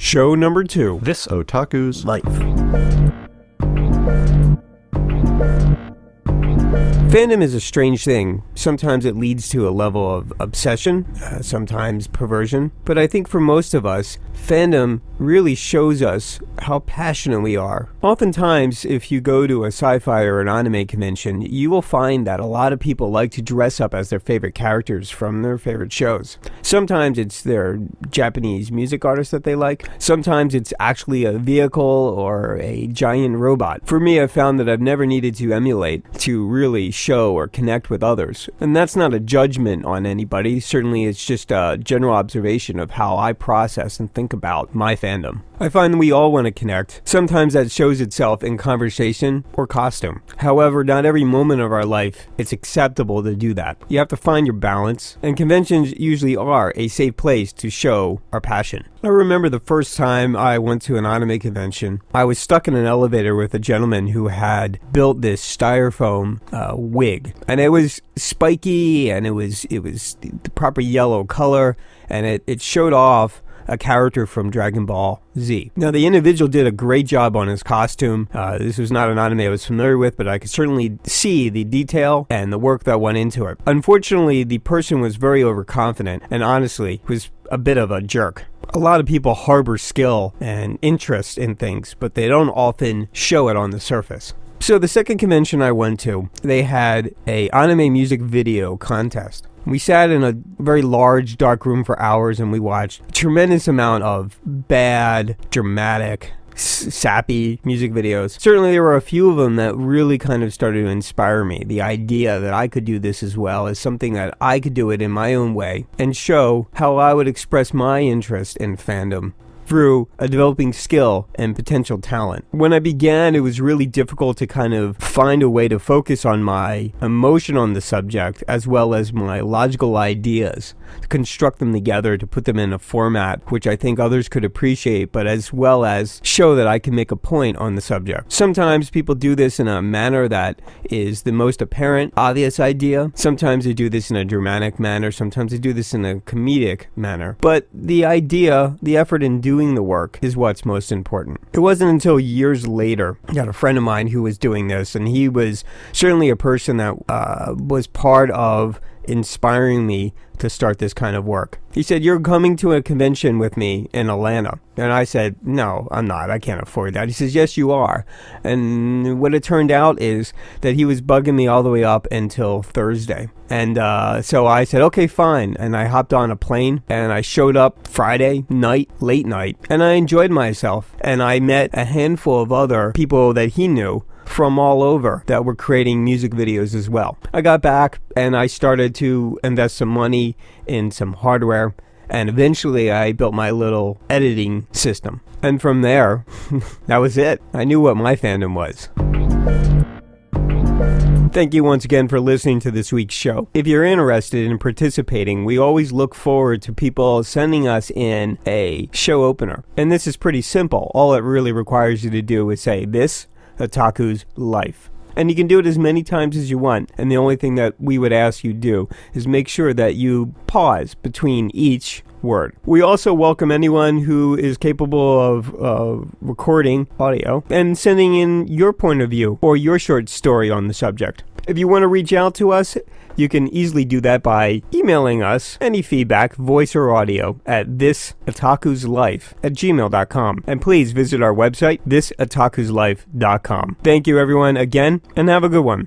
Show number 2. This Otaku's Life. Fandom is a strange thing. Sometimes it leads to a level of obsession, sometimes perversion. But I think for most of us, fandom really shows us how passionate we are. Oftentimes, if you go to a sci-fi or an anime convention, you will find that a lot of people like to dress up as their favorite characters from their favorite shows. Sometimes it's their Japanese music artist that they like. Sometimes it's actually a vehicle or a giant robot. For me, I've found that I've never needed to emulate to really show or connect with others. And that's not a judgment on anybody. Certainly, it's just a general observation of how I process and think about my fandom. I find we all want to connect. Sometimes that shows itself in conversation or costume. However, not every moment of our life it's acceptable to do that. You have to find your balance, and conventions usually are a safe place to show our passion. I remember the first time I went to an anime convention, I was stuck in an elevator with a gentleman who had built this styrofoam wig, and it was spiky, and it was the proper yellow color, and it showed off a character from Dragon Ball Z. Now, the individual did a great job on his costume. This was not an anime I was familiar with, but I could certainly see the detail and the work that went into it. Unfortunately, the person was very overconfident and honestly was a bit of a jerk. A lot of people harbor skill and interest in things, but they don't often show it on the surface. So the second convention I went to, they had a anime music video contest. We sat in a very large, dark room for hours, and we watched a tremendous amount of bad, dramatic, sappy music videos. Certainly there were a few of them that really kind of started to inspire me. The idea that I could do this as well as something that I could do it in my own way and show how I would express my interest in fandom through a developing skill and potential talent. When I began, it was really difficult to kind of find a way to focus on my emotion on the subject as well as my logical ideas, to construct them together, to put them in a format which I think others could appreciate, but as well as show that I can make a point on the subject. Sometimes people do this in a manner that is the most apparent, obvious idea. Sometimes they do this in a dramatic manner. Sometimes they do this in a comedic manner. But the idea, the effort in doing the work is what's most important. It wasn't until years later, I got a friend of mine who was doing this, and he was certainly a person that was part of inspiring me to start this kind of work. He said, "You're coming to a convention with me in Atlanta." And I said, "No, I'm not. I can't afford that." He says, "Yes, you are." And what it turned out is that he was bugging me all the way up until Thursday. And so I said, "Okay, fine." And I hopped on a plane and I showed up Friday night, late night, and I enjoyed myself. And I met a handful of other people that he knew from all over that were creating music videos as well. I got back and I started to invest some money in some hardware, and eventually I built my little editing system. And from there, that was it. I knew what my fandom was. Thank you once again for listening to this week's show. If you're interested in participating, we always look forward to people sending us in a show opener. And this is pretty simple. All it really requires you to do is say, "This Otaku's Life." And you can do it as many times as you want. And the only thing that we would ask you do is make sure that you pause between each word. We also welcome anyone who is capable of recording audio and sending in your point of view or your short story on the subject. If you want to reach out to us, you can easily do that by emailing us any feedback, voice or audio, at thisotakuslife@gmail.com. And please visit our website, thisotakuslife.com. Thank you everyone again, and have a good one.